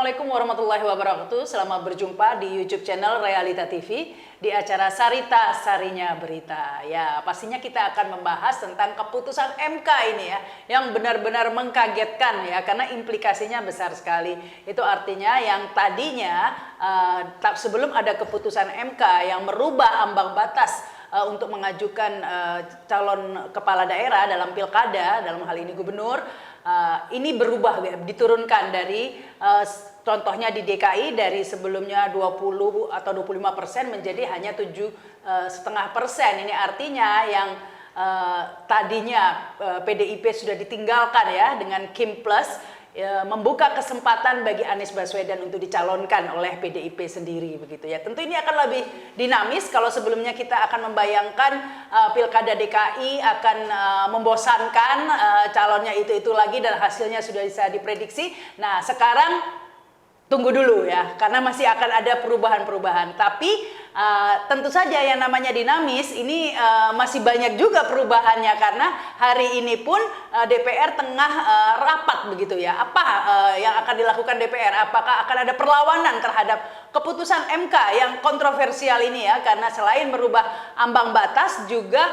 Assalamualaikum warahmatullahi wabarakatuh. Selamat berjumpa di YouTube channel Realita TV di acara Sarita Sarinya Berita. Ya, pastinya kita akan membahas tentang keputusan MK ini ya, yang benar-benar mengkagetkan ya, karena implikasinya besar sekali. Itu artinya yang tadinya sebelum ada keputusan MK yang merubah ambang batas untuk mengajukan calon kepala daerah dalam pilkada, dalam hal ini gubernur, ini berubah, diturunkan dari contohnya di DKI dari sebelumnya 20 atau 25% menjadi hanya 7,5%. Ini artinya yang tadinya PDIP sudah ditinggalkan ya dengan Kim Plus, membuka kesempatan bagi Anies Baswedan untuk dicalonkan oleh PDIP sendiri begitu ya. Tentu ini akan lebih dinamis kalau sebelumnya kita akan membayangkan pilkada DKI akan membosankan, calonnya itu lagi dan hasilnya sudah bisa diprediksi. Nah, sekarang tunggu dulu ya, karena masih akan ada perubahan-perubahan. Tapi tentu saja yang namanya dinamis ini masih banyak juga perubahannya, karena hari ini pun DPR tengah rapat begitu ya. Apa yang akan dilakukan DPR? Apakah akan ada perlawanan terhadap keputusan MK yang kontroversial ini ya? Karena selain merubah ambang batas juga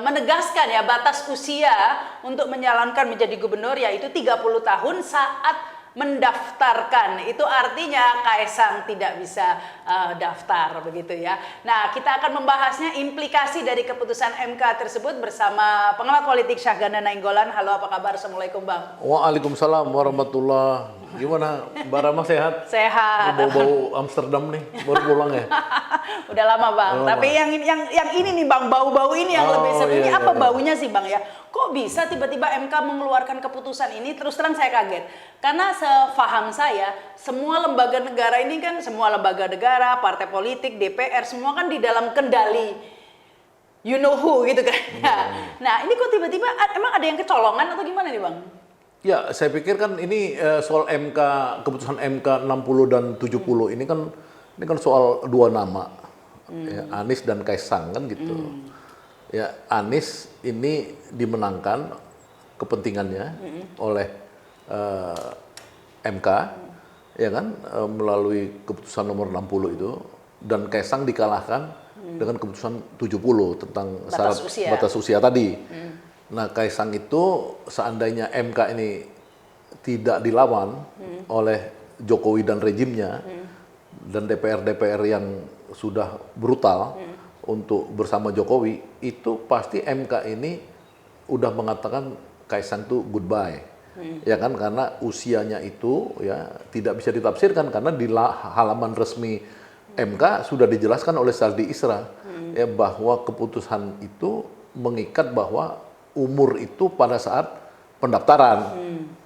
menegaskan ya batas usia untuk menyalonkan menjadi gubernur, yaitu 30 tahun saat mendaftarkan. Itu artinya Kaisang tidak bisa daftar begitu ya. Nah, kita akan membahasnya implikasi dari keputusan MK tersebut bersama pengamat politik Syahganda Nainggolan. Halo, apa kabar? Assalamualaikum Bang. Waalaikumsalam warahmatullah. Gimana, Mbak Rama sehat? Sehat. Bau-bau Amsterdam nih, baru pulang ya? Udah lama Bang. Tapi yang ini nih Bang, bau-bau ini yang lebih seru. Ini apa baunya sih Bang ya? Kok bisa tiba-tiba MK mengeluarkan keputusan ini? Terus terang saya kaget. Karena sefaham saya, semua lembaga negara ini kan, semua lembaga negara, partai politik, DPR, semua kan di dalam kendali you know who gitu kan. Nah, ini kok tiba-tiba emang ada yang kecolongan atau gimana nih Bang? Ya, saya pikir kan ini soal MK, keputusan MK 60 dan 70 ini kan soal dua nama, ya, Anies dan Kaisang kan gitu. Ya, Anies ini dimenangkan kepentingannya oleh MK, ya kan, melalui keputusan nomor 60 itu, dan Kaisang dikalahkan dengan keputusan 70 tentang batas usia tadi. Nah, Kaisang itu seandainya MK ini tidak dilawan oleh Jokowi dan rejimnya dan DPR yang sudah brutal untuk bersama Jokowi, itu pasti MK ini udah mengatakan Kaisang itu goodbye. Ya kan, karena usianya itu ya tidak bisa ditafsirkan, karena di halaman resmi MK sudah dijelaskan oleh Saldi Isra ya bahwa keputusan itu mengikat bahwa umur itu pada saat pendaftaran,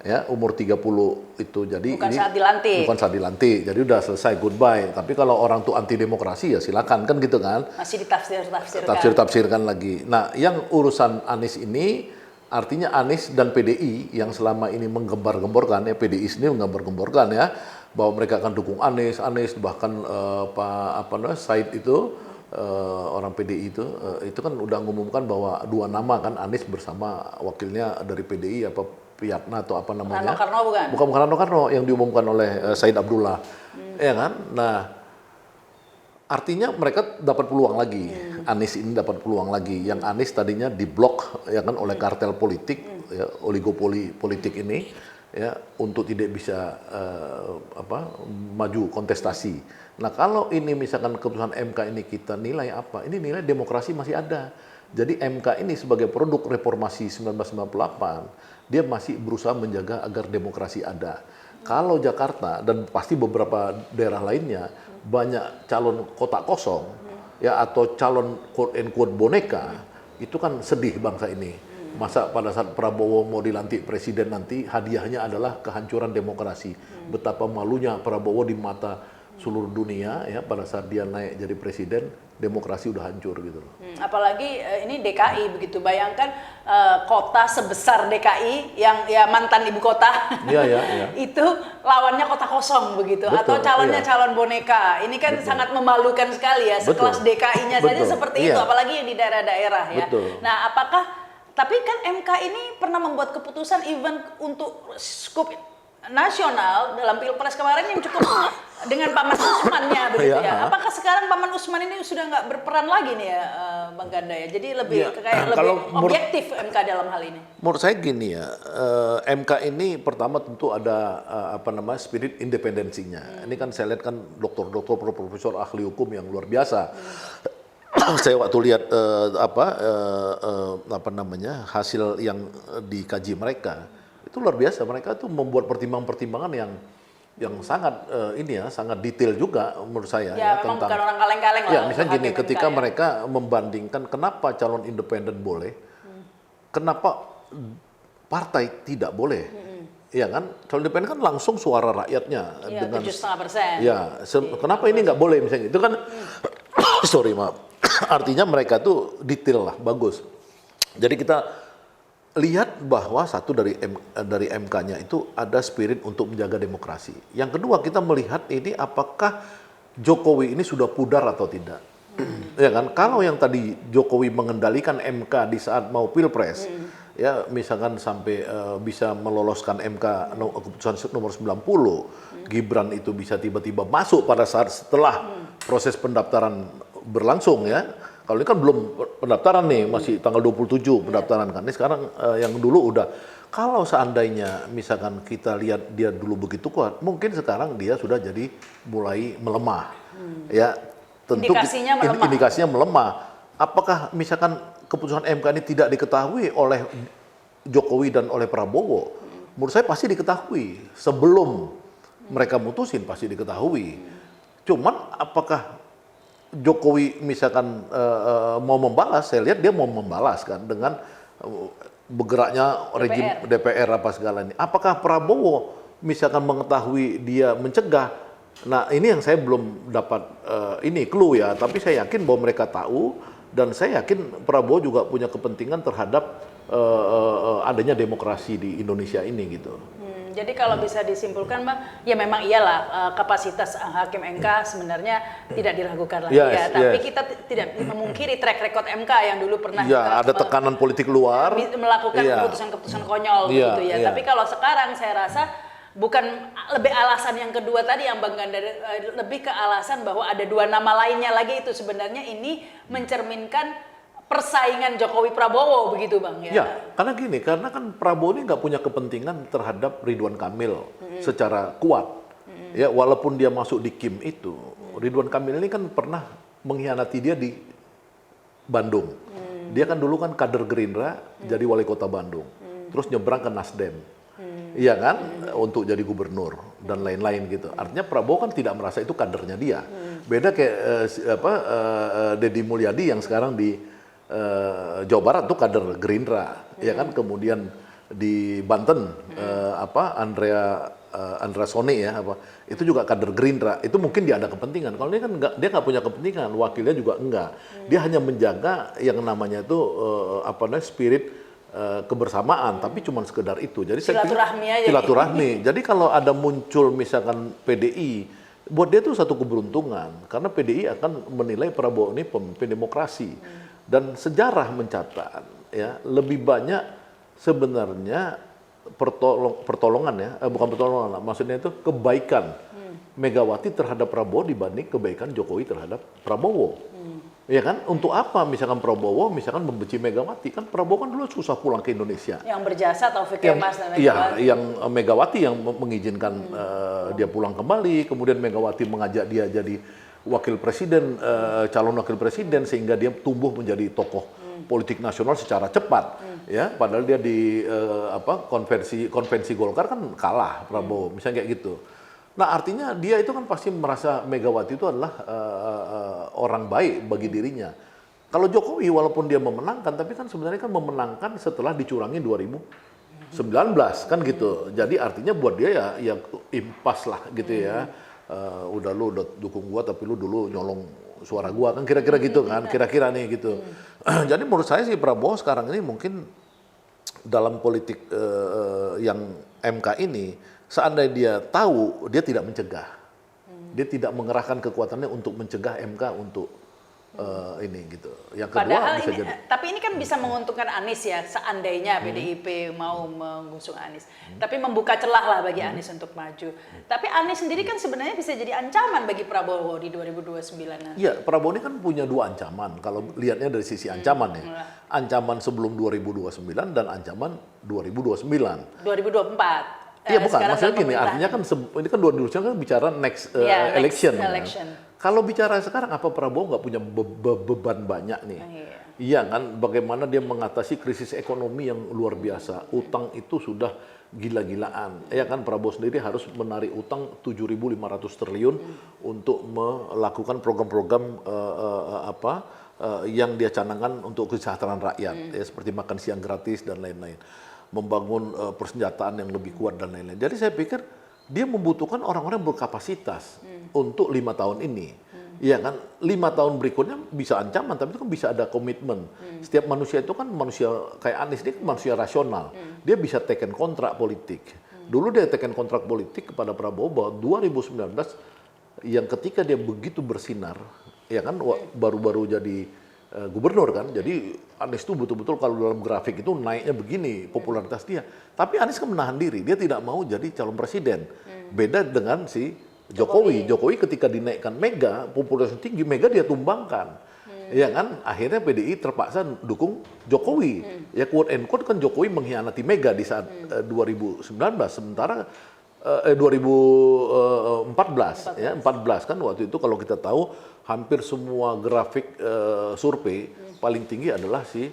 ya umur 30 itu, jadi bukan ini saat dilantik. Bukan saat dilantik, jadi udah selesai goodbye. Tapi kalau orang tuh anti demokrasi ya silakan kan gitu kan. Masih ditafsirkan. Tafsirkan lagi. Nah, yang urusan Anies ini artinya Anies dan PDI yang selama ini menggembar-gemborkan ya, PDI sendiri menggembar-gemborkan ya bahwa mereka akan dukung Anies bahkan Said itu orang PDI itu kan udah mengumumkan bahwa dua nama kan, Anies bersama wakilnya dari PDI apa Priyatna atau apa namanya? Rano Karno bukan? Bukan Rano Karno yang diumumkan oleh Said Abdullah, ya kan? Nah, artinya mereka dapat peluang lagi, Anies ini dapat peluang lagi. Yang Anies tadinya diblok ya kan oleh kartel politik, ya, oligopoli politik ini, ya, untuk tidak bisa maju kontestasi. Nah, kalau ini misalkan keputusan MK ini kita nilai apa? Ini nilai demokrasi masih ada. Jadi MK ini sebagai produk reformasi 1998, dia masih berusaha menjaga agar demokrasi ada. Kalau Jakarta dan pasti beberapa daerah lainnya banyak calon kotak kosong, ya, atau calon quote and quote boneka, itu kan sedih bangsa ini. Masa pada saat Prabowo mau dilantik presiden nanti hadiahnya adalah kehancuran demokrasi. Betapa malunya Prabowo di mata seluruh dunia ya pada saat dia naik jadi presiden, demokrasi udah hancur gitu loh. Apalagi ini DKI begitu, bayangkan kota sebesar DKI yang ya mantan ibu kota, ya. itu lawannya kota kosong begitu. Betul, atau calonnya calon boneka. Ini kan sangat memalukan sekali ya, sekelas DKI-nya saja seperti itu, apalagi yang di daerah-daerah ya. Nah, tapi kan MK ini pernah membuat keputusan even untuk skup nasional dalam Pilpres kemarin yang cukup dengan Paman Usmannya begitu ya. Ya. Apakah sekarang Paman Usman ini sudah nggak berperan lagi nih ya, Bang Ganda ya? Jadi lebih Ya, kayak lebih kalau objektif MK dalam hal ini. menurut saya gini ya, MK ini pertama tentu ada apa namanya spirit independensinya. Ini kan saya lihat kan dokter-dokter, profesor ahli hukum yang luar biasa. Saya waktu lihat apa namanya hasil yang dikaji mereka itu luar biasa. Mereka tuh membuat pertimbangan-pertimbangan yang sangat ini ya sangat detail juga menurut saya Ya, memang tentang bukan orang kaleng-kaleng lah. ya misalnya untuk gini hakim ketika MK ya. mereka membandingkan kenapa calon independen boleh, kenapa partai tidak boleh. Ya kan, calon independen kan langsung suara rakyatnya Iya, dengan 7,5%. ya kenapa ini nggak boleh misalnya itu kan sorry maaf artinya mereka tuh detail lah bagus. Jadi kita lihat bahwa satu dari MK-nya itu ada spirit untuk menjaga demokrasi. Yang kedua kita melihat ini apakah Jokowi ini sudah pudar atau tidak. Ya kan, kalau yang tadi Jokowi mengendalikan MK di saat mau Pilpres, ya misalkan sampai bisa meloloskan MK keputusan nomor 90, Gibran itu bisa tiba-tiba masuk pada saat setelah proses pendaftaran berlangsung ya. Kalau ini kan belum pendaftaran nih, masih tanggal 27 pendaftaran kan. Ini sekarang yang dulu udah. Kalau seandainya misalkan kita lihat dia dulu begitu kuat, mungkin sekarang dia sudah jadi mulai melemah. Ya, tentu Indikasinya melemah. indikasinya melemah. Apakah misalkan keputusan MK ini tidak diketahui oleh Jokowi dan oleh Prabowo? Menurut saya pasti diketahui. Sebelum mereka mutusin pasti diketahui. Cuman apakah Jokowi misalkan mau membalas, saya lihat dia mau membalas kan dengan bergeraknya rejim DPR apa segala ini. Apakah Prabowo misalkan mengetahui dia mencegah? Nah ini yang saya belum dapat ini clue ya, tapi saya yakin bahwa mereka tahu dan saya yakin Prabowo juga punya kepentingan terhadap adanya demokrasi di Indonesia ini gitu. Jadi kalau bisa disimpulkan, Bang, ya memang iyalah kapasitas hakim MK sebenarnya tidak diragukan lagi ya. Tapi kita tidak memungkiri track record MK yang dulu pernah Ya, ada tekanan politik luar melakukan keputusan-keputusan konyol gitu ya. Tapi kalau sekarang saya rasa bukan lebih alasan yang kedua tadi yang Bang Ganda, lebih ke alasan bahwa ada dua nama lainnya lagi itu sebenarnya ini mencerminkan persaingan Jokowi Prabowo begitu Bang ya. Ya, karena gini, karena kan Prabowo ini nggak punya kepentingan terhadap Ridwan Kamil secara kuat. Ya, walaupun dia masuk di Kim itu, Ridwan Kamil ini kan pernah mengkhianati dia di Bandung. Dia kan dulu kan kader Gerindra jadi wali kota Bandung. Terus nyebrang ke Nasdem. Iya kan, untuk jadi gubernur dan lain-lain gitu. Artinya Prabowo kan tidak merasa itu kadernya dia. Beda kayak Deddy Mulyadi yang sekarang di Jawa Barat tuh kader Gerindra, ya kan. Kemudian di Banten Andrea Soni ya itu juga kader Gerindra. Itu mungkin dia ada kepentingan. Kalau ini kan dia nggak punya kepentingan, wakilnya juga enggak. Dia hanya menjaga yang namanya itu spirit kebersamaan, tapi cuma sekedar itu. Jadi silaturahmi aja. Silaturahmi. Jadi kalau ada muncul misalkan PDI, buat dia itu satu keberuntungan karena PDI akan menilai Prabowo ini pemimpin demokrasi. Dan sejarah mencatat ya lebih banyak sebenarnya pertolongan ya bukan pertolongan maksudnya itu kebaikan Megawati terhadap Prabowo dibanding kebaikan Jokowi terhadap Prabowo. Ya kan, untuk apa misalkan Prabowo misalkan membenci Megawati, kan Prabowo kan dulu susah pulang ke Indonesia. Yang berjasa Taufik Kemas dan Megawati. Iya, yang Megawati yang mengizinkan dia pulang kembali, kemudian Megawati mengajak dia jadi wakil presiden, calon wakil presiden sehingga dia tumbuh menjadi tokoh politik nasional secara cepat. Ya, padahal dia di konvensi Golkar kan kalah Prabowo, misalnya kayak gitu. Nah, artinya dia itu kan pasti merasa Megawati itu adalah orang baik bagi dirinya. Kalau Jokowi walaupun dia memenangkan, tapi kan sebenarnya kan memenangkan setelah dicurangi 2019 kan gitu. Jadi artinya buat dia ya impas lah gitu ya. Udah lu udah dukung gua tapi lu dulu nyolong suara gua kan kira-kira gitu kan, kira-kira nih gitu. Jadi menurut saya sih Prabowo sekarang ini mungkin dalam politik yang MK ini seandainya dia tahu dia tidak mencegah. Dia tidak mengerahkan kekuatannya untuk mencegah MK untuk ini gitu. Yang kedua Padahal bisa ini, jadi. tapi ini kan bisa menguntungkan Anies ya, seandainya PDIP mau mengusung Anies. Tapi membuka celah lah bagi Anies untuk maju. Tapi Anies sendiri kan sebenarnya bisa jadi ancaman bagi Prabowo di 2029 nanti. Iya, Prabowo ini kan punya dua ancaman. Kalau lihatnya dari sisi ancaman ya. Ancaman sebelum 2029 dan ancaman 2029. 2024. Iya bukan, Sekarang maksudnya dalam gini, artinya kan ini kan 2029 kan bicara next Iya, next election. election. Kan? Kalau bicara sekarang apa Prabowo nggak punya beban banyak nih? Iya kan, bagaimana dia mengatasi krisis ekonomi yang luar biasa. Utang itu sudah gila-gilaan. Ya kan, Prabowo sendiri harus menarik utang 7.500 triliun untuk melakukan program-program yang dia canangkan untuk kesejahteraan rakyat, ya, seperti makan siang gratis dan lain-lain, membangun persenjataan yang lebih kuat dan lain-lain. Jadi saya pikir dia membutuhkan orang-orang yang berkapasitas untuk 5 tahun ini. Iya kan, 5 tahun berikutnya bisa ancaman, tapi itu kan bisa ada komitmen. Setiap manusia itu kan manusia kayak Anies, dia kan manusia rasional. Dia bisa teken kontrak politik. Dulu dia teken kontrak politik kepada Prabowo bahwa 2019 yang ketika dia begitu bersinar, ya kan, baru-baru jadi gubernur kan, jadi Anies itu betul-betul kalau dalam grafik itu naiknya begini popularitas dia. Tapi Anies kan menahan diri, dia tidak mau jadi calon presiden. Beda dengan si Jokowi. Jokowi ketika dinaikkan Mega, popularitas tinggi, Mega dia tumbangkan. Ya kan, akhirnya PDI terpaksa dukung Jokowi. Ya quote and quote kan Jokowi mengkhianati Mega di saat 2019, sementara 2014 ya 14 kan waktu itu kalau kita tahu hampir semua grafik survei paling tinggi adalah si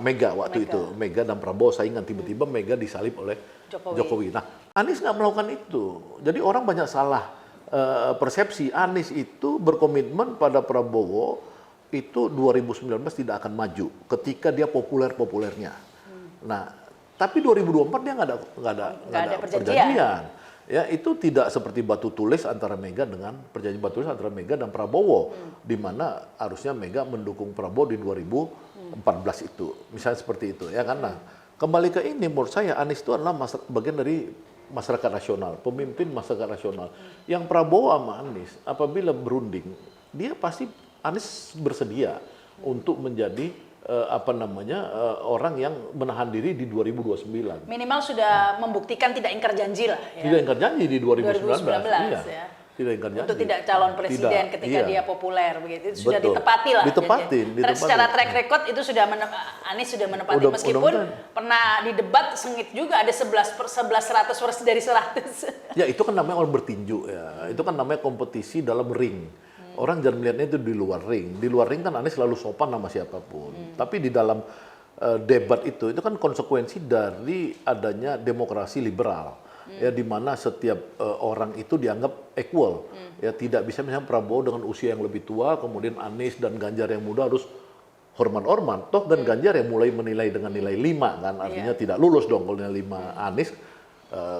Mega waktu itu. Mega dan Prabowo saingan, tiba-tiba Mega disalib oleh Jokowi. Nah, Anies nggak melakukan itu. Jadi orang banyak salah persepsi. Anies itu berkomitmen pada Prabowo itu 2019 tidak akan maju ketika dia populernya. Nah, tapi 2024 dia nggak ada perjanjian. Ya, itu tidak seperti batu tulis antara Mega dengan perjanjian batu tulis antara Mega dan Prabowo, di mana harusnya Mega mendukung Prabowo di 2014 itu, misalnya seperti itu, ya kan? Nah, kembali ke ini, menurut saya Anies itu adalah bagian dari masyarakat rasional, pemimpin masyarakat rasional. Yang Prabowo sama Anies, apabila berunding, dia pasti Anies bersedia untuk menjadi orang yang menahan diri di 2029. Minimal sudah membuktikan tidak ingkar janji lah. Ya. Tidak ingkar janji di 2019. Iya. Ya. Tidak ingkar janji. Untuk tidak calon presiden ketika dia populer begitu. Itu sudah ditepati lah. Ditepatin. Secara track record itu sudah Anies sudah menepati. Meskipun pernah di debat sengit juga ada 11 100% dari 100. Ya itu kan namanya orang bertinju ya. Itu kan namanya kompetisi dalam ring. Orang jangan melihatnya itu di luar ring. Di luar ring kan Anies selalu sopan sama siapapun. Tapi di dalam debat itu kan konsekuensi dari adanya demokrasi liberal. Ya, di mana setiap orang itu dianggap equal. Ya, tidak bisa misalnya Prabowo dengan usia yang lebih tua, kemudian Anies dan Ganjar yang muda harus hormat-hormat. Toh dan Ganjar yang mulai menilai dengan nilai 5 kan, artinya tidak lulus dong kalau nilai 5. Anies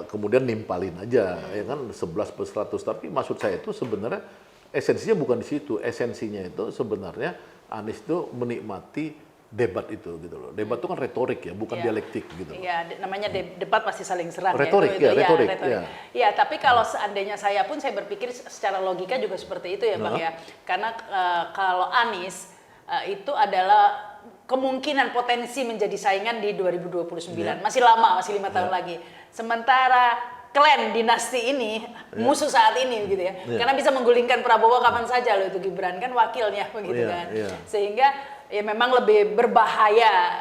kemudian nimpalin aja, ya kan 11/100. Tapi maksud saya itu sebenarnya esensinya bukan di situ. Esensinya itu sebenarnya Anies itu menikmati debat itu gitu loh. Debat itu kan retorik ya, bukan dialektik gitu. Iya, namanya debat pasti saling serang retorik, ya. Retorik. Ya, tapi kalau seandainya saya berpikir secara logika juga seperti itu ya, Bang ya. Karena kalau Anies itu adalah kemungkinan potensi menjadi saingan di 2029. Masih lama, masih 5 tahun lagi. Sementara klan dinasti ini musuh saat ini gitu ya. Karena bisa menggulingkan Prabowo kapan saja loh itu Gibran kan wakilnya begitu kan. Sehingga ya memang lebih berbahaya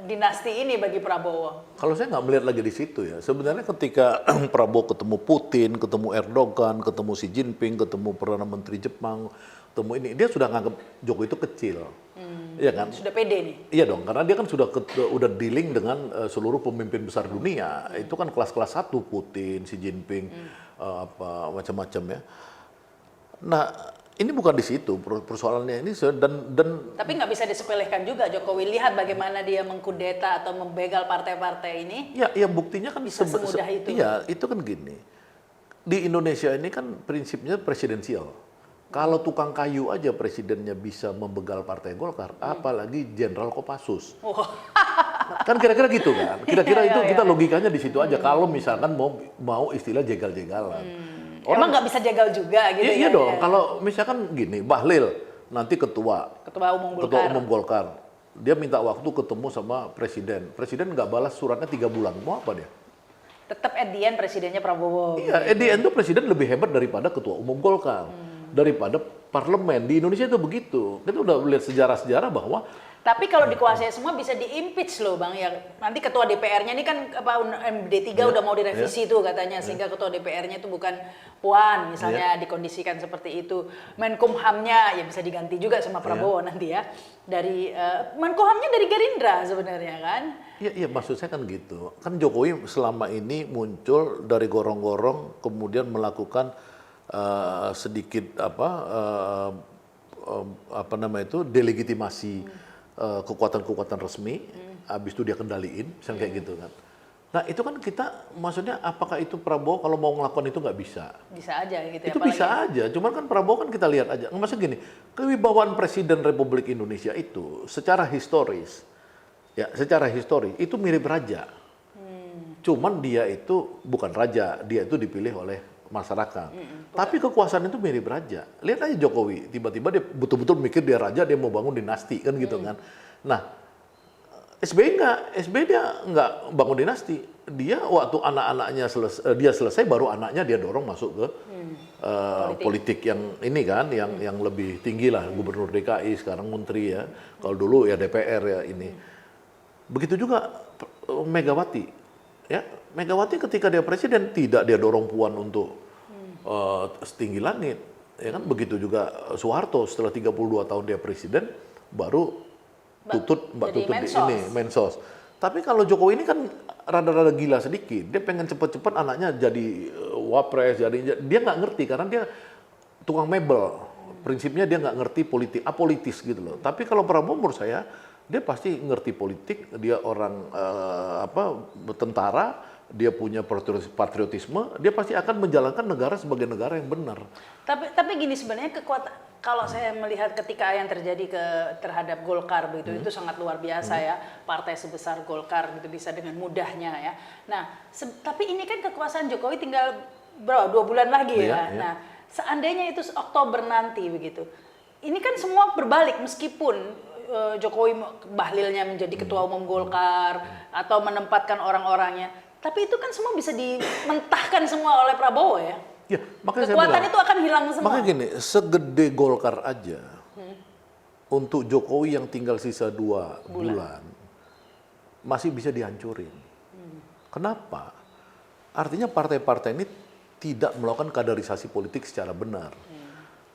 dinasti ini bagi Prabowo. Kalau saya nggak melihat lagi di situ ya. Sebenarnya ketika Prabowo ketemu Putin, ketemu Erdogan, ketemu Xi Jinping, ketemu Perdana Menteri Jepang, ketemu ini, dia sudah nganggap Jokowi itu kecil. Iya kan? Sudah pede nih. Iya dong, karena dia kan udah dealing dengan seluruh pemimpin besar dunia. Itu kan kelas-kelas 1, Putin, Xi Jinping, macam-macam ya. Nah, ini bukan di situ persoalannya ini dan tapi nggak bisa disepelekan juga Jokowi. Lihat bagaimana dia mengkudeta atau membegal partai-partai ini. Ya buktinya kan bisa semudah itu. Iya, itu kan gini. Di Indonesia ini kan prinsipnya presidensial. Kalau tukang kayu aja presidennya bisa membegal Partai Golkar, apalagi Jenderal Kopassus. Kan kira-kira gitu kan. Kira-kira itu kita logikanya di situ aja. Kalau misalkan mau istilah jegal-jegalan. Emang nggak bisa jegal juga gitu iya dong. Kalau misalkan gini, Bahlil nanti ketua Umum Ketua Golkar. Umum Golkar. Dia minta waktu ketemu sama Presiden. Presiden nggak balas suratnya 3 bulan. Mau apa dia? Tetap at the end presidennya Prabowo. Iya, at the end tuh Presiden lebih hebat daripada Ketua Umum Golkar. Daripada parlemen. Di Indonesia itu begitu. Kita udah lihat sejarah-sejarah bahwa Tapi kalau dikuasai semua bisa di-impeach loh Bang. Ya, nanti ketua DPR-nya ini kan MD3 udah mau direvisi tuh katanya. Sehingga ketua DPR-nya itu bukan Puan misalnya dikondisikan seperti itu. Menkumhamnya ya bisa diganti juga sama Prabowo nanti ya. Dari Menkumhamnya dari Gerindra sebenarnya kan. Iya, maksud saya kan gitu. Kan Jokowi selama ini muncul dari gorong-gorong, kemudian melakukan sedikit apa namanya itu delegitimasi kekuatan-kekuatan resmi, habis itu dia kendaliin, misalnya kayak gitu kan. Nah itu kan kita, maksudnya apakah itu Prabowo kalau mau ngelakukan itu nggak bisa? Bisa aja gitu ya. Itu bisa aja, cuman kan Prabowo kan kita lihat aja. Maksudnya gini, kewibawaan Presiden Republik Indonesia itu secara historis itu mirip raja. Cuman dia itu bukan raja, dia itu dipilih oleh masyarakat. Tapi kekuasaan itu mirip raja. Lihat aja Jokowi, tiba-tiba dia betul-betul mikir dia raja, dia mau bangun dinasti kan gitu kan. Nah, SBY enggak, SBY dia enggak bangun dinasti. Dia waktu anak-anaknya selesai baru anaknya dia dorong masuk ke politik yang ini kan, yang lebih tinggi lah, Gubernur DKI sekarang menteri ya. Kalau dulu ya DPR ya ini. Begitu juga Megawati. Ya, Megawati ketika dia presiden tidak dia dorong Puan untuk setinggi langit. Ya kan begitu juga Soeharto setelah 32 tahun dia presiden baru Mbak Tutut di ini Mensos. Tapi kalau Jokowi ini kan rada-rada gila sedikit. Dia pengen cepet-cepet anaknya jadi wapres, dia nggak ngerti karena dia tukang mebel. Prinsipnya dia nggak ngerti apolitis gitu loh. Tapi kalau Prabowo menurut saya dia pasti ngerti politik, dia orang tentara, dia punya patriotisme, dia pasti akan menjalankan negara sebagai negara yang benar. Tapi gini sebenarnya kekuatan, kalau saya melihat ketika yang terjadi terhadap Golkar begitu itu sangat luar biasa ya, partai sebesar Golkar gitu bisa dengan mudahnya ya. Nah, tapi ini kan kekuasaan Jokowi tinggal berapa 2 bulan lagi ya. Nah, seandainya itu Oktober nanti begitu, ini kan semua berbalik meskipun Jokowi bahlilnya menjadi ketua umum Golkar atau menempatkan orang-orangnya, tapi itu kan semua bisa dimentahkan semua oleh Prabowo ya. Ya, makanya kekuatan itu akan hilang semua. Makanya gini, segede Golkar aja, untuk Jokowi yang tinggal sisa 2 bulan, masih bisa dihancurin. Kenapa? Artinya partai-partai ini tidak melakukan kaderisasi politik secara benar.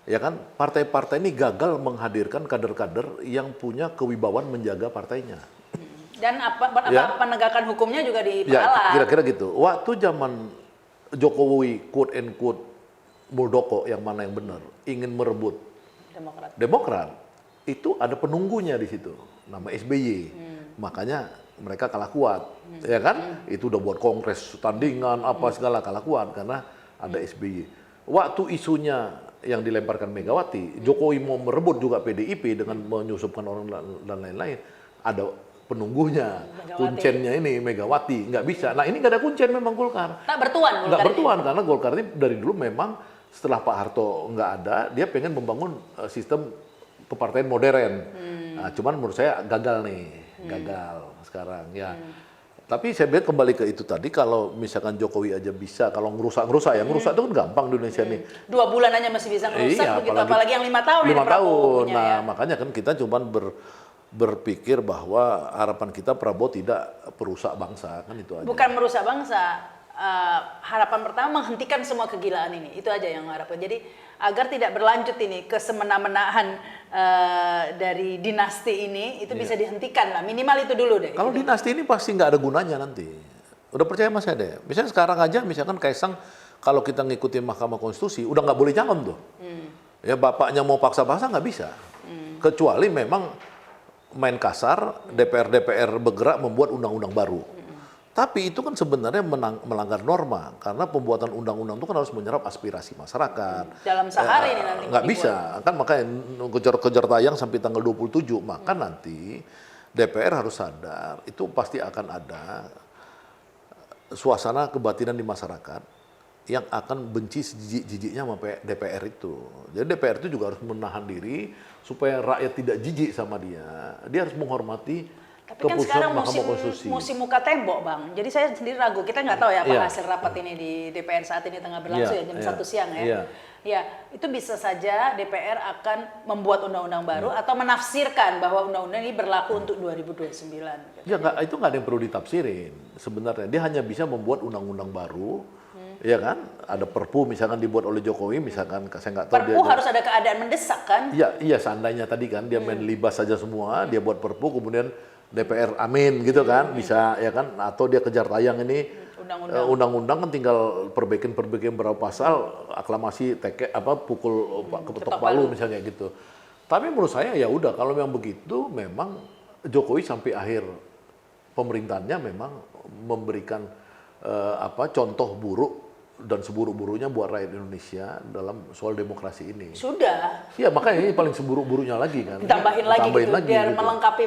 Ya kan, partai-partai ini gagal menghadirkan kader-kader yang punya kewibawaan menjaga partainya. Dan penegakan hukumnya juga diperalat. Ya, kira-kira gitu. Waktu zaman Jokowi quote and quote Muldoko yang mana yang benar, ingin merebut Demokrat, itu ada penunggunya di situ, nama SBY. Makanya mereka kalah kuat, ya kan? Itu udah buat kongres tandingan apa segala kalah kuat karena ada SBY. Waktu isunya yang dilemparkan Megawati, Jokowi mau merebut juga PDIP dengan menyusupkan orang dan lain-lain, ada penunggunya, kuncennya ini Megawati, nggak bisa. Nah ini nggak ada kuncen memang Golkar. Tak bertuan. Nggak bertuan karena Golkar ini dari dulu memang setelah Pak Harto nggak ada, dia pengen membangun sistem kepartaian modern. Nah, cuman menurut saya gagal sekarang ya. Tapi saya lihat kembali ke itu tadi, kalau misalkan Jokowi aja bisa, kalau ngerusak itu kan gampang di Indonesia nih. 2 bulan aja masih bisa ngerusak begitu, apalagi yang 5 tahun. 5 tahun. Nah, ya. makanya kan kita cuman berpikir bahwa harapan kita Prabowo tidak perusak bangsa, kan itu aja. Bukan merusak bangsa, harapan pertama menghentikan semua kegilaan ini, itu aja yang harapkan. Jadi agar tidak berlanjut ini kesemena-menaan dari dinasti ini, itu bisa dihentikan lah, minimal itu dulu deh. Kalau dinasti ini pasti nggak ada gunanya nanti. Udah percaya sama saya deh. Misalnya sekarang aja, misalkan Kaisang, kalau kita ngikutin Mahkamah Konstitusi, udah nggak boleh calon tuh. Ya bapaknya mau paksa-paksa nggak bisa. Kecuali memang main kasar, DPR bergerak membuat undang-undang baru. Tapi itu kan sebenarnya melanggar norma, karena pembuatan undang-undang itu kan harus menyerap aspirasi masyarakat. Dalam sehari ini nanti. Nggak bisa, kan makanya kejar tayang sampai tanggal 27, maka nanti DPR harus sadar, itu pasti akan ada suasana kebatinan di masyarakat yang akan benci sejijik-jijiknya sama DPR itu. Jadi DPR itu juga harus menahan diri supaya rakyat tidak jijik sama dia. Dia harus menghormati Tapi kan sekarang musim muka tembok, Bang. Jadi saya sendiri ragu. Kita nggak tahu ya apa hasil rapat ini di DPR saat ini tengah berlangsung jam 1 siang ya. Ya, itu bisa saja DPR akan membuat undang-undang baru atau menafsirkan bahwa undang-undang ini berlaku untuk 2029. Ya, itu nggak ada yang perlu ditafsirin sebenarnya. Dia hanya bisa membuat undang-undang baru, ya kan? Ada Perpu misalkan dibuat oleh Jokowi, misalkan saya nggak tahu. Perpu harus ada keadaan mendesak kan? Iya, seandainya tadi kan dia main libas saja semua, dia buat Perpu kemudian DPR amin gitu kan, bisa ya kan? Atau dia kejar tayang ini. Undang-undang kan tinggal perbaikin berapa pasal, aklamasi pukul ketok palu misalnya gitu. Tapi menurut saya ya udah kalau memang begitu, memang Jokowi sampai akhir pemerintahannya memang memberikan contoh buruk dan seburuk-buruknya buat rakyat Indonesia dalam soal demokrasi ini. Sudah. Iya, makanya ini paling seburuk-buruknya lagi kan. Ditambahin lagi biar gitu. Melengkapi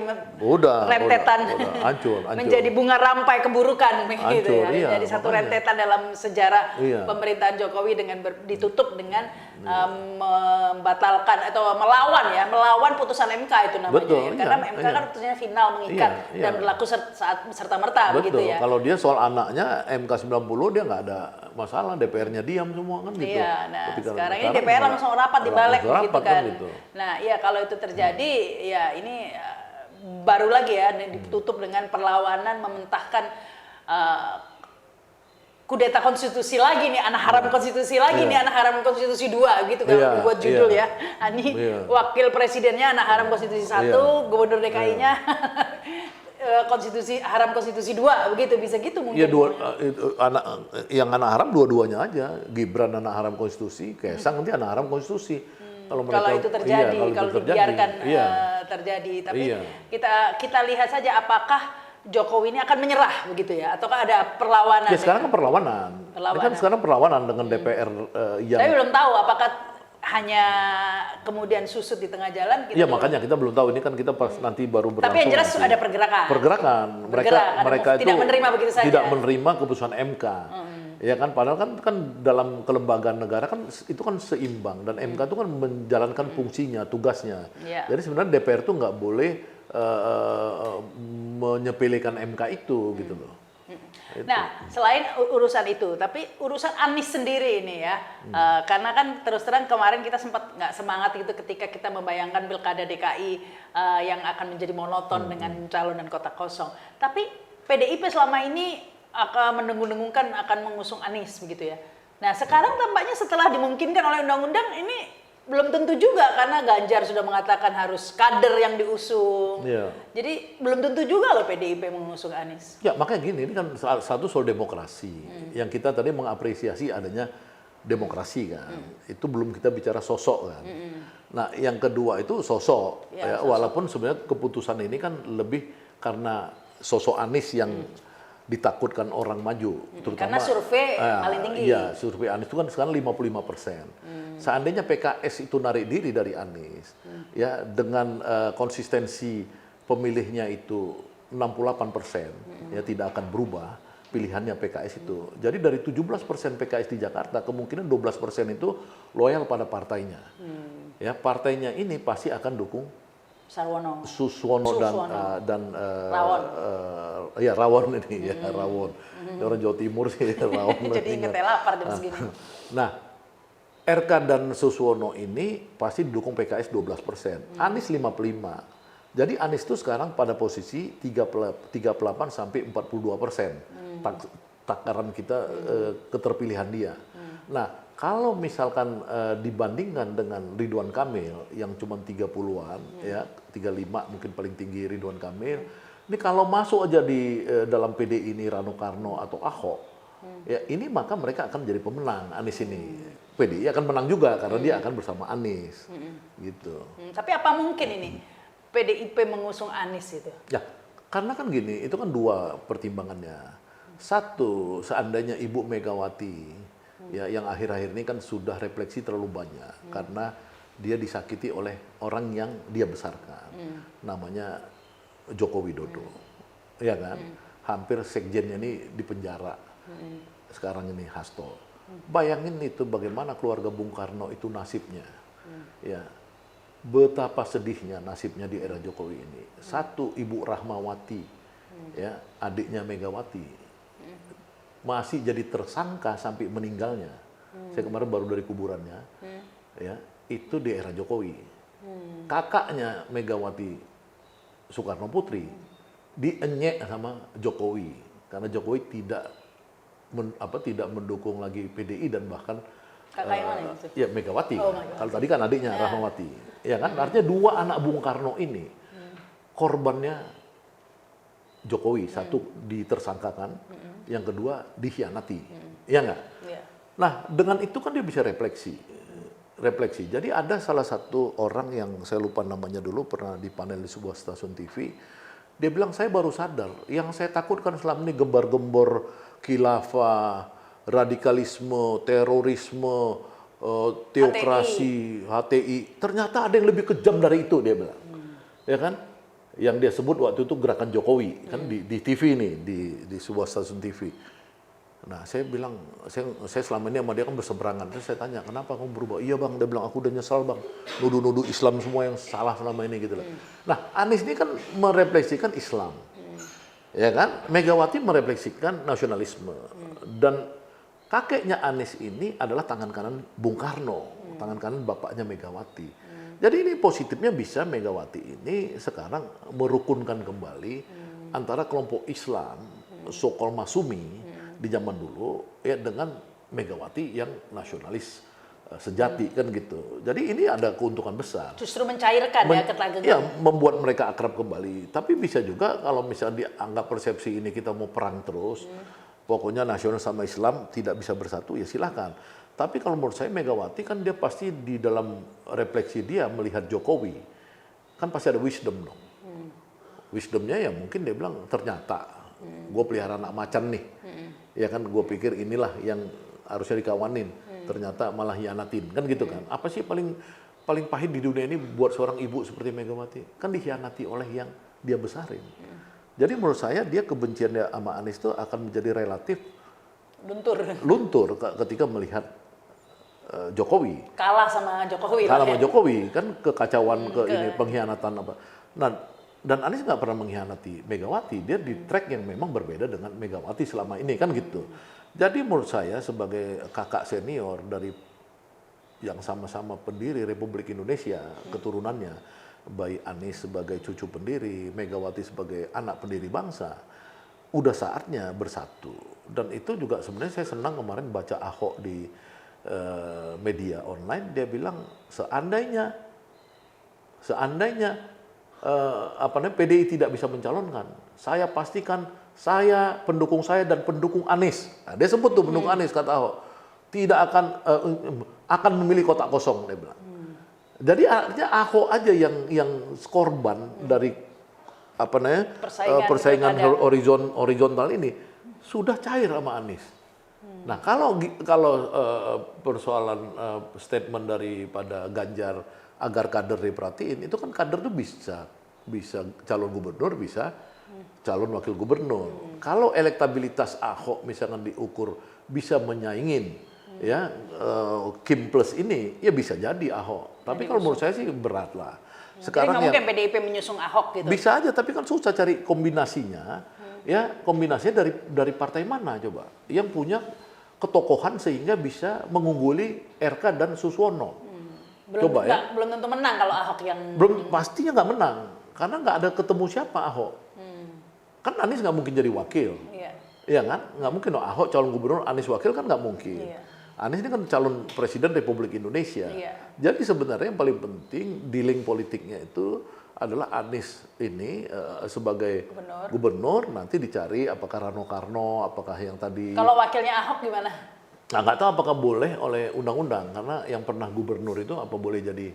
rentetan. Udah, hancur. Menjadi bunga rampai keburukan gitu ya. Iya, jadi satu rentetan dalam sejarah pemerintahan Jokowi dengan ditutup dengan membatalkan atau melawan putusan MK itu namanya. Betul, Karena MK kan putusannya final mengikat dan berlaku serta-merta begitu ya. Kalau dia soal anaknya MK 90 dia nggak ada masalah, DPR-nya diam semua kan gitu. Iya, nah sekarang ini DPR langsung rapat di balik gitu kan. Nah, iya kalau itu terjadi ya ini baru lagi ya ditutup dengan perlawanan mementahkan kudeta konstitusi lagi nih, anak haram konstitusi lagi nih, anak haram konstitusi 2 gitu kan buat judul ya. Ini wakil presidennya anak haram konstitusi 1, gubernur DKI-nya haram konstitusi 2 begitu, bisa gitu mungkin. Iya, anak haram dua-duanya aja. Gibran anak haram konstitusi, Kaisang nanti anak haram konstitusi. Kalau itu terjadi, kalau dibiarkan terjadi, tapi kita lihat saja apakah Jokowi ini akan menyerah begitu ya, ataukah ada perlawanan? Ya sekarang kan perlawanan. Ini kan sekarang perlawanan dengan DPR yang. Saya belum tahu apakah hanya kemudian susut di tengah jalan. Iya, makanya kita belum tahu, ini kan kita pas nanti baru berlangsung. Tapi yang jelas ada pergerakan. Mereka itu tidak menerima begitu saja. Tidak menerima keputusan MK. Ya kan, padahal kan dalam kelembagaan negara kan itu kan seimbang dan MK itu kan menjalankan fungsinya, tugasnya. Jadi sebenarnya DPR itu nggak boleh menyepelekan MK itu gitu loh. Nah, selain urusan itu, tapi urusan Anies sendiri ini ya, karena kan terus terang kemarin kita sempat nggak semangat gitu ketika kita membayangkan pilkada DKI yang akan menjadi monoton dengan calon dan kota kosong. Tapi PDIP selama ini akan mendengung-dengungkan akan mengusung Anies begitu ya. Nah, sekarang tampaknya setelah dimungkinkan oleh undang-undang ini belum tentu juga, karena Ganjar sudah mengatakan harus kader yang diusung. Jadi belum tentu juga loh PDIP mengusung Anies. Ya makanya gini, ini kan satu soal demokrasi. Yang kita tadi mengapresiasi adanya demokrasi kan. Itu belum kita bicara sosok kan. Nah yang kedua itu sosok. Sosok. Walaupun sebenarnya keputusan ini kan lebih karena sosok Anies yang ditakutkan orang maju, terutama karena survei paling tinggi. Iya, survei Anies itu kan sekarang 55%. Seandainya PKS itu narik diri dari Anies, ya dengan konsistensi pemilihnya itu 68%, ya tidak akan berubah pilihannya PKS itu. Jadi dari 17% PKS di Jakarta, kemungkinan 12% itu loyal pada partainya. Ya, partainya ini pasti akan dukung Suswono dan Rawon. Rawon ini ya, Rawon. Orang Jawa Timur sih Rawon. Jadi ingetnya lapar jam segini. Nah, RK dan Suswono ini pasti didukung PKS 12%, Anies 55%. Jadi Anies itu sekarang pada posisi 38 sampai 42%. Takaran kita keterpilihan dia. Nah, kalau misalkan dibandingkan dengan Ridwan Kamil yang cuma 30-an, ya 35 mungkin paling tinggi Ridwan Kamil. Ini kalau masuk aja di dalam PDI ini Rano Karno atau Ahok, ya ini maka mereka akan jadi pemenang Anies ini. PDI akan menang juga karena dia akan bersama Anies, gitu. Tapi apa mungkin ini PDIP mengusung Anies itu? Ya, karena kan gini, itu kan dua pertimbangannya. Satu, seandainya Ibu Megawati, ya yang akhir-akhir ini kan sudah refleksi terlalu banyak karena dia disakiti oleh orang yang dia besarkan, namanya Joko Widodo, ya kan? Hampir sekjennya ini dipenjara sekarang ini, Hasto. Bayangin itu bagaimana keluarga Bung Karno itu nasibnya. Ya, betapa sedihnya nasibnya di era Jokowi ini. Satu, Ibu Rahmawati, ya, adiknya Megawati, masih jadi tersangka sampai meninggalnya. Saya kemarin baru dari kuburannya, ya, itu di era Jokowi. Kakaknya Megawati Soekarno Putri dienyek sama Jokowi karena Jokowi tidak mendukung lagi PDI dan bahkan Kakak yang mana itu? ya Megawati. Oh, Megawati. Kalau tadi kan adiknya Rahmawati. Ya kan? Artinya dua anak Bung Karno ini korbannya Jokowi. Satu ditersangkakan, yang kedua dikhianati. Iya nggak? Iya. Nah, dengan itu kan dia bisa refleksi. Jadi ada salah satu orang yang saya lupa namanya dulu, pernah di panel di sebuah stasiun TV. Dia bilang, saya baru sadar, yang saya takutkan selama ini gembar-gembor khilafah, radikalisme, terorisme, teokrasi, HTI. Ternyata ada yang lebih kejam dari itu, dia bilang. Ya kan? Yang dia sebut waktu itu gerakan Jokowi, kan di TV nih, di sebuah stasiun TV. Nah, saya bilang, saya selama ini sama dia kan berseberangan. Terus saya tanya, kenapa kamu berubah? Iya bang, dia bilang, aku udah nyesal bang. Nuduh-nuduh Islam semua yang salah selama ini gitu loh. Nah, Anies ini kan merefleksikan Islam. Ya kan? Megawati merefleksikan nasionalisme. Dan kakeknya Anies ini adalah tangan kanan Bung Karno. Tangan kanan bapaknya Megawati. Jadi ini positifnya bisa Megawati ini sekarang merukunkan kembali antara kelompok Islam, so-called Masumi, di zaman dulu ya dengan Megawati yang nasionalis sejati kan gitu. Jadi ini ada keuntungan besar. Justru mencairkan ya ketegangan. Ya, membuat mereka akrab kembali. Tapi bisa juga kalau misalnya dianggap persepsi ini kita mau perang terus, pokoknya nasional sama Islam tidak bisa bersatu, ya silakan. Tapi kalau menurut saya Megawati kan dia pasti di dalam refleksi dia melihat Jokowi, kan pasti ada wisdom dong. Wisdomnya ya mungkin dia bilang ternyata gue pelihara anak macan nih. Ya kan, gue pikir inilah yang harusnya dikawanin, ternyata malah hianatin, kan gitu kan. Apa sih paling pahit di dunia ini buat seorang ibu seperti Megawati? Kan dikhianati oleh yang dia besarin. Jadi menurut saya dia kebencian dia sama Anies itu akan menjadi relatif luntur ketika melihat Jokowi. Kalah sama Jokowi. Kalah sama Jokowi, kan kekacauan, ini pengkhianatan apa. Nah, dan Anies nggak pernah mengkhianati Megawati, dia di track yang memang berbeda dengan Megawati selama ini kan gitu. Jadi menurut saya sebagai kakak senior dari yang sama-sama pendiri Republik Indonesia, keturunannya, baik Anies sebagai cucu pendiri, Megawati sebagai anak pendiri bangsa, udah saatnya bersatu. Dan itu juga sebenarnya saya senang kemarin baca Ahok di media online, dia bilang seandainya PDI tidak bisa mencalonkan, saya pastikan pendukung saya dan pendukung Anies. Nah, dia sebut tuh pendukung Anies, kata Ahok, tidak akan memilih kotak kosong, dia bilang. Jadi artinya Ahok aja yang korban dari persaingan horizontal ini sudah cair sama Anies. Nah, kalau persoalan statement daripada Ganjar agar kader diperhatiin, itu kan kader tuh bisa calon gubernur, bisa calon wakil gubernur. Kalau elektabilitas Ahok misalkan diukur bisa menyaingin ya Kim Plus ini, ya bisa jadi Ahok. Tapi kalau menurut saya sih berat lah. Sekarang jadi nggak mungkin PDIP menyusung Ahok gitu. Bisa aja, tapi kan susah cari kombinasinya. Ya, kombinasinya dari partai mana coba yang punya ketokohan sehingga bisa mengungguli RK dan Suswono. Belum tentu menang kalau Ahok yang pastinya nggak menang karena nggak ada ketemu siapa Ahok. Kan Anies nggak mungkin jadi wakil. Iya kan, nggak mungkin dong Ahok calon gubernur, Anies wakil, kan nggak mungkin. Anies ini kan calon presiden Republik Indonesia. Jadi sebenarnya yang paling penting dealing politiknya itu adalah Anies ini sebagai gubernur, nanti dicari apakah Rano Karno, apakah yang tadi. Kalau wakilnya Ahok gimana? Nah, nggak tahu apakah boleh oleh undang-undang, karena yang pernah gubernur itu apa boleh jadi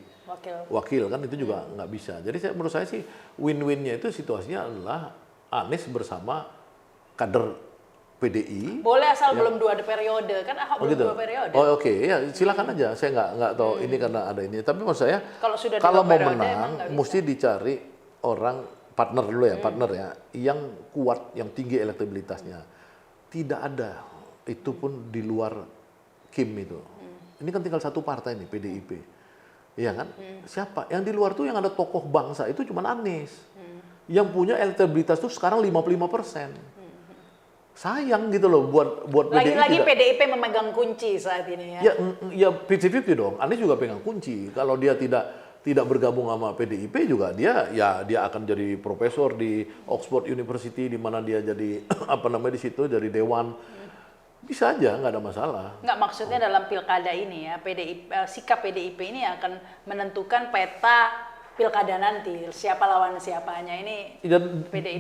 wakil kan, itu juga nggak bisa. Jadi menurut saya sih win-winnya itu situasinya adalah Anies bersama kader PDI. Boleh asal belum 2 periode, kan Ahok belum 2 periode. Oh oke, ya silakan aja. Saya nggak tahu ini karena ada ini. Tapi menurut saya kalau mau menang mesti dicari orang partner dulu ya, partner ya, yang kuat, yang tinggi elektabilitasnya. Tidak ada, itu pun di luar Kim itu. Ini kan tinggal satu partai nih, PDIP. Iya kan? Siapa? Yang di luar tuh yang ada tokoh bangsa itu cuma Anies. Yang punya elektabilitas tuh sekarang 55%. Sayang gitu loh buat PDIP. Lagi-lagi PDIP memegang kunci saat ini ya. Ya 50-50 dong. Anies juga pegang kunci. Kalau dia tidak bergabung sama PDIP juga dia akan jadi profesor di Oxford University di mana dia jadi apa namanya di situ jadi dewan. Bisa aja, nggak ada masalah. Nggak, maksudnya dalam pilkada ini ya, sikap PDIP ini akan menentukan peta pilkada nanti, siapa lawan siapanya ini.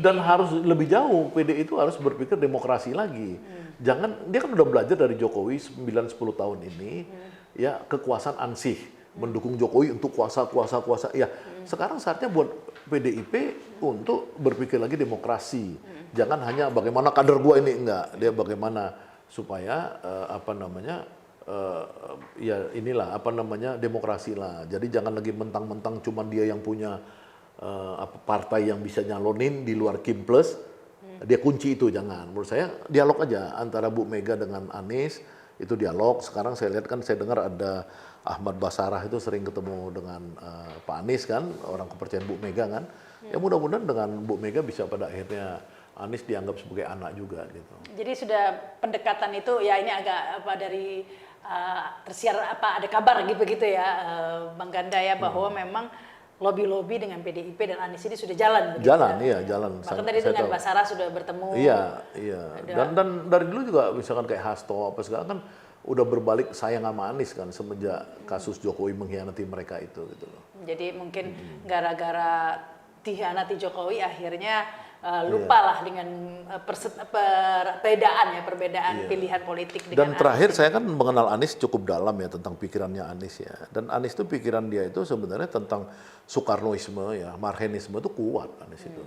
Dan harus lebih jauh, PDI itu harus berpikir demokrasi lagi. Jangan, dia kan udah belajar dari Jokowi 9-10 tahun ini, ya kekuasaan ansih, mendukung Jokowi untuk kuasa. Ya, sekarang saatnya buat PDIP untuk berpikir lagi demokrasi. Jangan hanya bagaimana kader gua ini, enggak. Dia bagaimana supaya ya inilah demokrasi lah. Jadi jangan lagi mentang-mentang cuma dia yang punya partai yang bisa nyalonin di luar Kim Plus, dia kunci itu, jangan. Menurut saya dialog aja antara Bu Mega dengan Anies, itu dialog. Sekarang saya lihat kan, saya dengar ada Ahmad Basarah itu sering ketemu dengan Pak Anies kan, orang kepercayaan Bu Mega kan. Ya mudah-mudahan dengan Bu Mega bisa pada akhirnya Anies dianggap sebagai anak juga gitu. Jadi sudah pendekatan itu ya, ini agak dari tersiar ada kabar begitu ya, Bang Ganda ya, bahwa memang lobby dengan PDIP dan Anies ini sudah jalan. Jalan, iya jalan. Bahkan tadi dengan Basara sudah bertemu. Iya. Dan dari dulu juga misalkan kayak Hasto apa segala kan udah berbalik sayang sama Anies kan semenjak kasus Jokowi mengkhianati mereka itu gitu loh. Jadi mungkin gara-gara dikhianati Jokowi akhirnya lupalah dengan perbedaan pilihan politik dengan Dan terakhir saya kan mengenal Anies cukup dalam ya tentang pikirannya Anies ya. Dan Anies itu pikiran dia itu sebenarnya tentang Soekarnoisme ya, Marhenisme itu kuat Anies itu.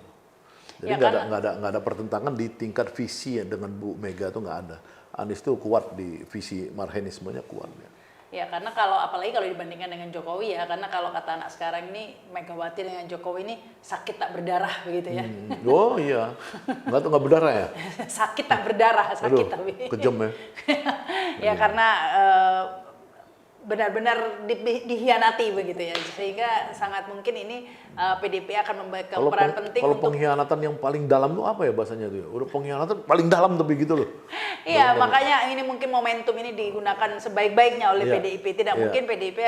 Jadi nggak ada pertentangan di tingkat visi ya, dengan Bu Mega itu nggak ada. Anies itu kuat di visi Marhenismenya kuat ya. Ya, karena apalagi kalau dibandingkan dengan Jokowi ya, karena kalau kata anak sekarang ini, Megawati dengan Jokowi ini sakit tak berdarah begitu ya. Oh iya, nggak berdarah ya? Sakit tak berdarah, sakit. Aduh, tapi kejam ya. Ya karena benar-benar dihianati begitu ya, sehingga sangat mungkin ini PDIP akan memegang peran penting. Kalau pengkhianatan yang paling dalam itu apa ya bahasanya tuh? Udah pengkhianatan paling dalam tapi gitu loh. Iya, makanya ini mungkin momentum ini digunakan sebaik-baiknya oleh PDIP. Tidak mungkin PDIP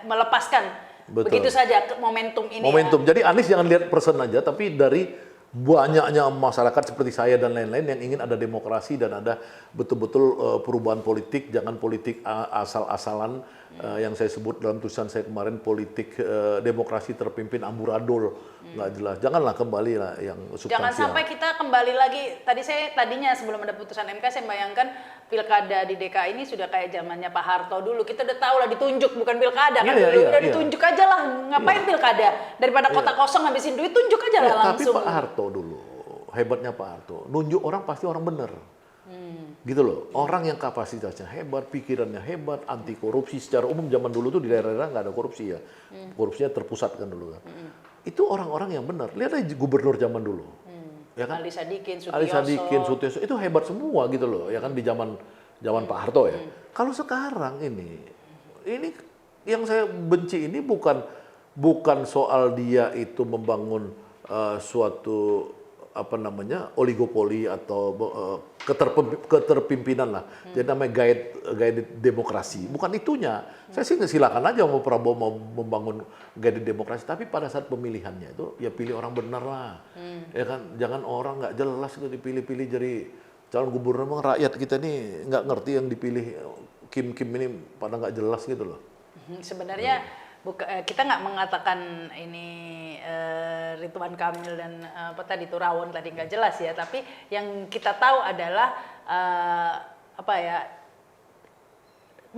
melepaskan begitu saja momentum ini. Momentum. Jadi Anies jangan lihat person aja, tapi dari banyaknya masyarakat seperti saya dan lain-lain yang ingin ada demokrasi dan ada betul-betul perubahan politik, jangan politik asal-asalan yang saya sebut dalam tulisan saya kemarin, politik demokrasi terpimpin amburadul, nggak jelas. Janganlah kembali lah yang substansial. Jangan sampai kita kembali lagi. Tadinya sebelum ada putusan MK saya bayangkan pilkada di DKI ini sudah kayak zamannya Pak Harto dulu. Kita udah tahu lah ditunjuk, bukan pilkada kan. Udah ditunjuk aja lah, ngapain pilkada? Daripada kota kosong habisin duit, tunjuk aja lah langsung. Tapi Pak Harto dulu, hebatnya Pak Harto, nunjuk orang pasti orang bener. Gitu loh, orang yang kapasitasnya hebat, pikirannya hebat, anti korupsi secara umum. Zaman dulu tuh di daerah-daerah nggak ada korupsi ya, korupsinya terpusat kan dulu kan. Itu orang-orang yang benar. Lihat aja gubernur zaman dulu, ya kan? Ali Sadikin, Sutioso, itu hebat semua gitu loh, ya kan di zaman Pak Harto ya. Kalau sekarang ini yang saya benci ini bukan soal dia itu membangun suatu oligopoli atau keterpimpinan lah. Jadi namanya guided demokrasi. Bukan itunya. Saya sih silakan aja mau Prabowo mau membangun guided demokrasi, tapi pada saat pemilihannya itu ya pilih orang benar lah. Ya kan, jangan orang nggak jelas itu dipilih-pilih jadi calon gubernur. Memang rakyat kita ini nggak ngerti yang dipilih Kim ini pada nggak jelas gitu loh. Sebenarnya kita nggak mengatakan ini Ridwan Kamil dan Rawon tadi nggak jelas ya, tapi yang kita tahu adalah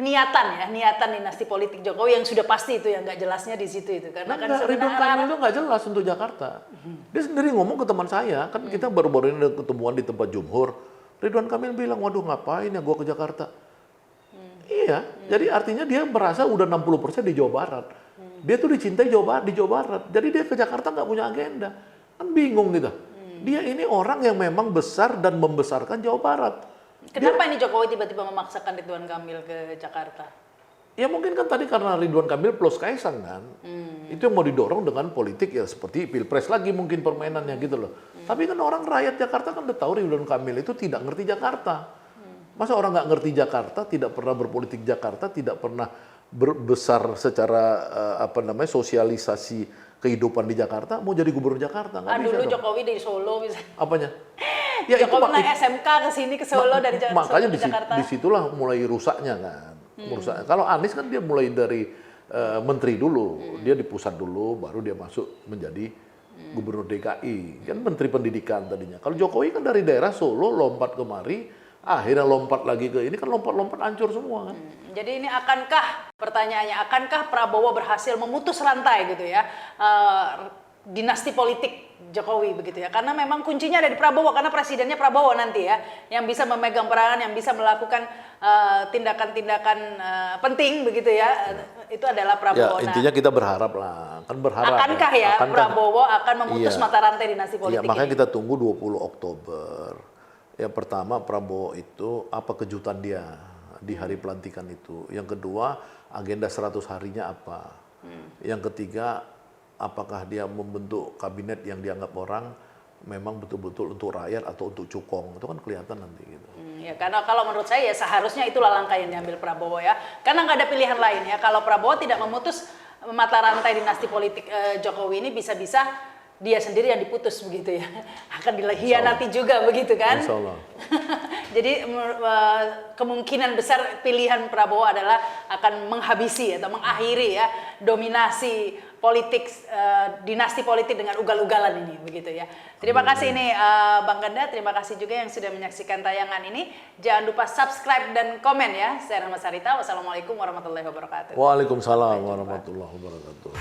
niatan dinasti politik Jokowi yang sudah pasti itu yang nggak jelasnya di situ itu, karena Ridwan Kamil itu nggak jelas untuk Jakarta. Dia sendiri ngomong ke teman saya, kan kita baru-baru ini ada ketemuan di tempat Jumhur. Ridwan Kamil bilang, waduh ngapain ya gua ke Jakarta? Iya, jadi artinya dia merasa udah 60% di Jawa Barat. Dia tuh dicintai di Jawa Barat. Jadi dia ke Jakarta nggak punya agenda. Kan bingung gitu. Dia ini orang yang memang besar dan membesarkan Jawa Barat. Kenapa ini Jokowi tiba-tiba memaksakan Ridwan Kamil ke Jakarta? Ya mungkin kan tadi karena Ridwan Kamil plus Kaisang kan. Itu yang mau didorong dengan politik ya seperti Pilpres lagi mungkin permainannya gitu loh. Tapi kan orang rakyat Jakarta kan udah tahu Ridwan Kamil itu tidak ngerti Jakarta. Masa orang nggak ngerti Jakarta, tidak pernah berpolitik Jakarta, tidak pernah besar secara sosialisasi kehidupan di Jakarta, mau jadi gubernur Jakarta nggak bisa Dulu dong. Jokowi dari Solo bisa. Apanya? Ya Jokowi naik SMK ke sini ke Solo dari makanya Solo ke Jakarta. disitulah mulai rusaknya kan. Kalau Anies kan dia mulai dari menteri dulu, dia di pusat dulu, baru dia masuk menjadi gubernur DKI, kan menteri pendidikan tadinya. Kalau Jokowi kan dari daerah Solo lompat kemari, akhirnya lompat lagi ke ini kan lompat-lompat hancur semua kan. Jadi ini pertanyaannya, akankah Prabowo berhasil memutus rantai gitu ya, dinasti politik Jokowi begitu ya? Karena memang kuncinya ada di Prabowo, karena presidennya Prabowo nanti ya, yang bisa memegang peranan, yang bisa melakukan tindakan-tindakan penting begitu ya, itu adalah Prabowo. Ya intinya kita berharap lah, kan berharap. Akankah Prabowo akan memutus mata rantai dinasti politik iya, makanya ini? kita tunggu 20 Oktober. Yang pertama Prabowo itu apa kejutan dia di hari pelantikan itu. Yang kedua agenda 100 harinya apa. Yang ketiga apakah dia membentuk kabinet yang dianggap orang memang betul-betul untuk rakyat atau untuk cukong. Itu kan kelihatan nanti gitu. Ya, karena kalau menurut saya ya seharusnya itulah langkah yang diambil Prabowo ya. Karena nggak ada pilihan lain ya. Kalau Prabowo tidak memutus mata rantai dinasti politik Jokowi ini, bisa-bisa dia sendiri yang diputus begitu ya, akan dihianati juga begitu kan? Insya Allah. Jadi kemungkinan besar pilihan Prabowo adalah akan menghabisi atau mengakhiri ya dominasi politik dinasti politik dengan ugal-ugalan ini begitu ya. Terima kasih ini Bang Ganda, terima kasih juga yang sudah menyaksikan tayangan ini. Jangan lupa subscribe dan komen ya. Saya Rahma Sarita. Wassalamualaikum warahmatullahi wabarakatuh. Waalaikumsalam warahmatullahi wabarakatuh.